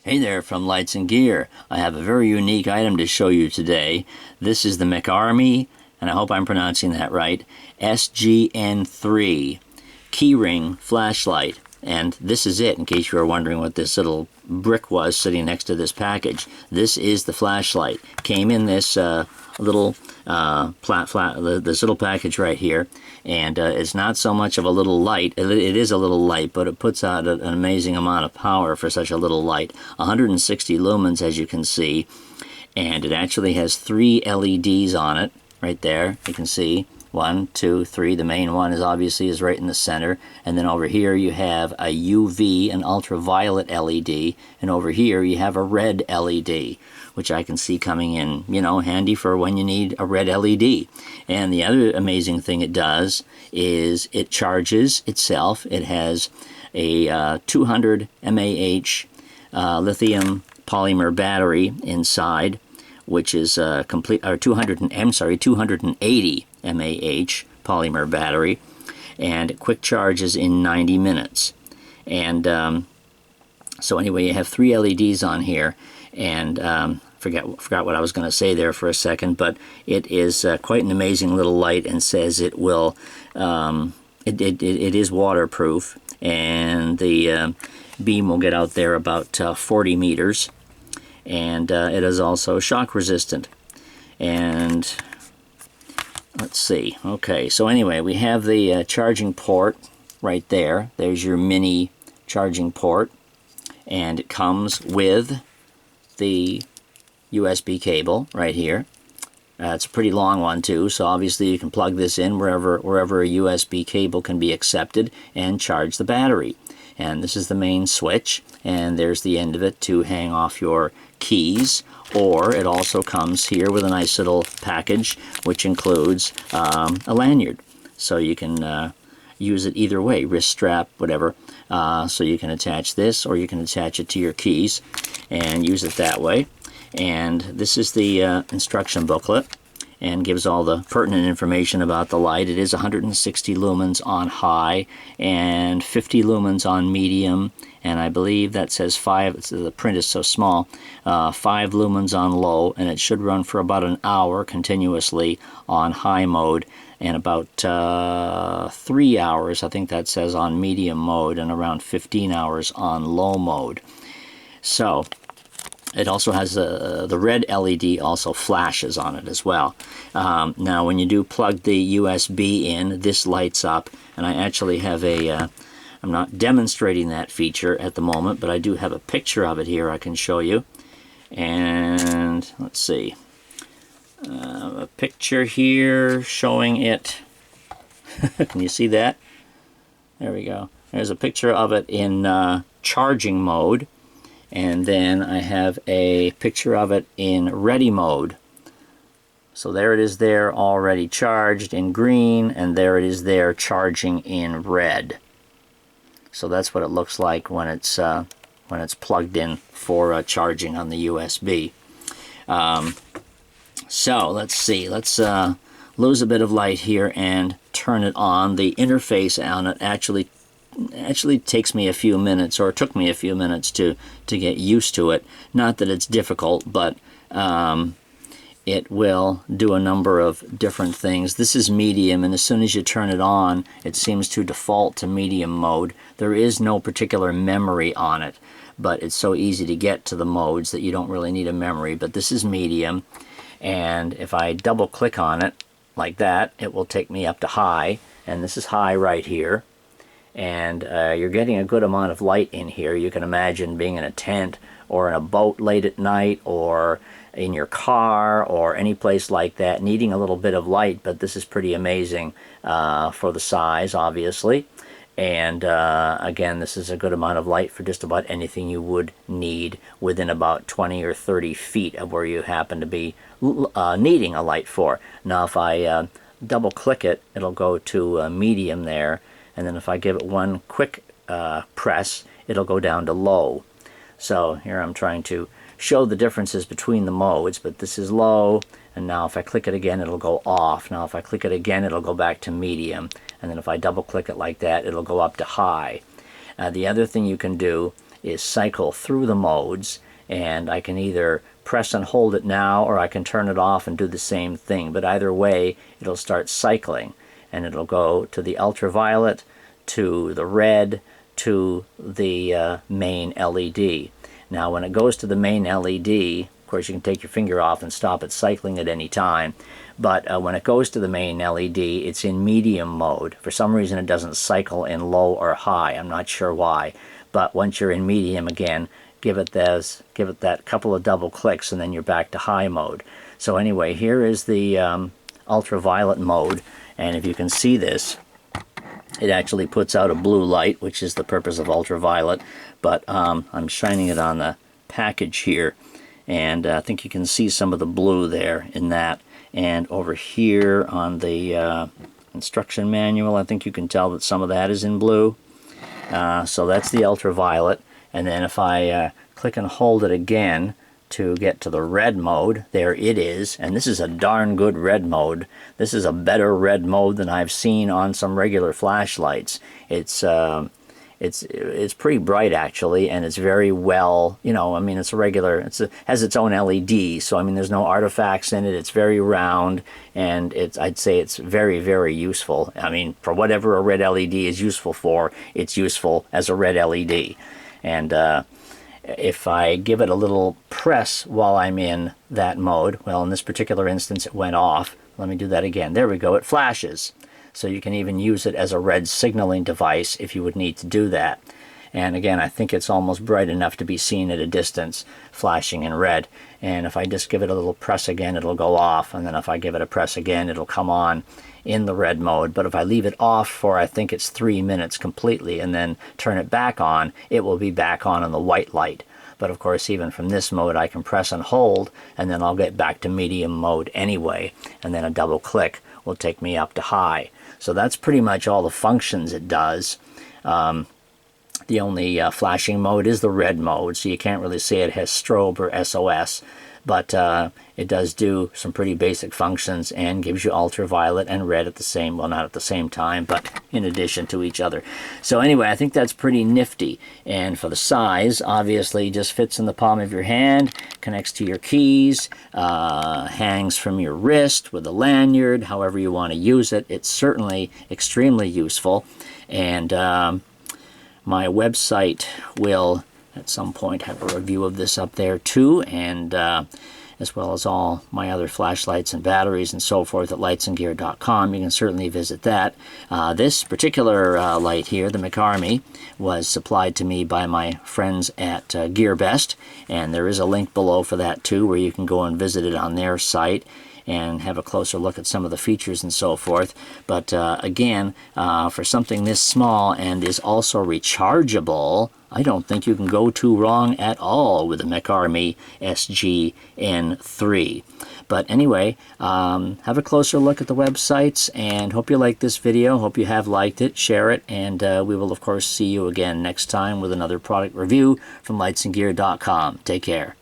Hey there from Lights and Gear. I have a very unique item to show you today. This is the MecArmy, and I hope I'm pronouncing that right, SGN3 keyring flashlight. And this is it, in case you were wondering what this little brick was sitting next to this package. This is the flashlight. Came in this little this little package right here, and it's not so much of a little light. It is a little light, but it puts out an amazing amount of power for such a little light. 160 lumens, as you can see, and it actually has 3 LEDs on it right there. You can see 1, 2, 3. The main one is obviously right in the center, and then over here you have a UV, an ultraviolet LED, and over here you have a red LED, which I can see coming in, you know, handy for when you need a red LED. And the other amazing thing it does is it charges itself. It has a 200 mAh lithium polymer battery inside, which is complete, or 280 mAh polymer battery, and it quick charges in 90 minutes. And so anyway, you have 3 LEDs on here, and forgot what I was going to say there for a second, but it is quite an amazing little light, and says it will it is waterproof, and the beam will get out there about 40 meters, and it is also shock resistant. And let's see, okay, so anyway, we have the charging port right there. There's your mini charging port, and it comes with the USB cable right here. It's a pretty long one too, so obviously you can plug this in wherever a USB cable can be accepted and charge the battery. And this is the main switch, and there's the end of it to hang off your keys. Or it also comes here with a nice little package which includes a lanyard, so you can use it either way, wrist strap, whatever. So you can attach this, or you can attach it to your keys and use it that way. And this is the instruction booklet, and gives all the pertinent information about the light. It is 160 lumens on high and 50 lumens on medium, and I believe that says 5, the print is so small, 5 lumens on low, and it should run for about an hour continuously on high mode, and about 3 hours, I think that says, on medium mode, and around 15 hours on low mode. So it also has the red LED also flashes on it as well. Now when you do plug the USB in, this lights up, and I actually have a, I'm not demonstrating that feature at the moment, but I do have a picture of it here I can show you. And let's see, a picture here showing it. Can you see that? There we go. There's a picture of it in charging mode. And then I have a picture of it in ready mode. So there it is there, already charged in green, and there it is there charging in red. So that's what it looks like when it's plugged in for charging on the USB. So let's see, let's lose a bit of light here and turn it on. The interface on it actually takes me a few minutes, or took me a few minutes to get used to it. Not that it's difficult, but it will do a number of different things. This is medium, and as soon as you turn it on, it seems to default to medium mode. There is no particular memory on it, but it's so easy to get to the modes that you don't really need a memory. But this is medium, and if I double click on it like that, it will take me up to high, and this is high right here. And you're getting a good amount of light in here. You can imagine being in a tent or in a boat late at night, or in your car, or any place like that, needing a little bit of light. But this is pretty amazing for the size, obviously. And again, this is a good amount of light for just about anything you would need within about 20 or 30 feet of where you happen to be needing a light for. Now if I double click it, it'll go to medium there. And then if I give it one quick press, it'll go down to low. So here I'm trying to show the differences between the modes, but this is low, and now if I click it again, it'll go off. Now if I click it again, it'll go back to medium, and then if I double click it like that, it'll go up to high. The other thing you can do is cycle through the modes, and I can either press and hold it now, or I can turn it off and do the same thing. But either way, it'll start cycling, and it'll go to the ultraviolet, to the red, to the main LED. Now when it goes to the main LED, of course you can take your finger off and stop it cycling at any time, but when it goes to the main LED, it's in medium mode. For some reason it doesn't cycle in low or high. I'm not sure why, but once you're in medium again, give it that couple of double clicks, and then you're back to high mode. So anyway, here is the ultraviolet mode, and if you can see this, it actually puts out a blue light, which is the purpose of ultraviolet, but I'm shining it on the package here, and I think you can see some of the blue there in that. And over here on the instruction manual, I think you can tell that some of that is in blue. So that's the ultraviolet. And then if I click and hold it again to get to the red mode, there it is. And this is a darn good red mode. This is a better red mode than I've seen on some regular flashlights. It's pretty bright actually, and it's very well, you know, I mean, it's a regular, has its own LED, so I mean there's no artifacts in it. It's very round, and I'd say it's very, very useful. I mean, for whatever a red LED is useful for, it's useful as a red LED. And if I give it a little press while I'm in that mode, well, in this particular instance it went off. Let me do that again. There we go, it flashes. So you can even use it as a red signaling device if you would need to do that. And again, I think it's almost bright enough to be seen at a distance, flashing in red. And if I just give it a little press again, it'll go off. And then if I give it a press again, it'll come on in the red mode. But if I leave it off for, I think it's 3 minutes completely, and then turn it back on, it will be back on in the white light. But of course, even from this mode, I can press and hold, and then I'll get back to medium mode anyway. And then a double click will take me up to high. So that's pretty much all the functions it does. The only flashing mode is the red mode, so you can't really say it has strobe or SOS, but it does do some pretty basic functions and gives you ultraviolet and red at the same, well, not at the same time, but in addition to each other. So anyway, I think that's pretty nifty. And for the size, obviously just fits in the palm of your hand, connects to your keys, hangs from your wrist with a lanyard, however you want to use it. It's certainly extremely useful. And my website will at some point have a review of this up there too, and as well as all my other flashlights and batteries and so forth at lightsandgear.com. You can certainly visit that. This particular light here, the MecArmy, was supplied to me by my friends at GearBest, and there is a link below for that too, where you can go and visit it on their site and have a closer look at some of the features and so forth. But again, for something this small and is also rechargeable, I don't think you can go too wrong at all with the MecArmy SGN3. But anyway, have a closer look at the websites, and hope you like this video. Hope you have liked it. Share it, and we will of course see you again next time with another product review from lightsandgear.com. Take care.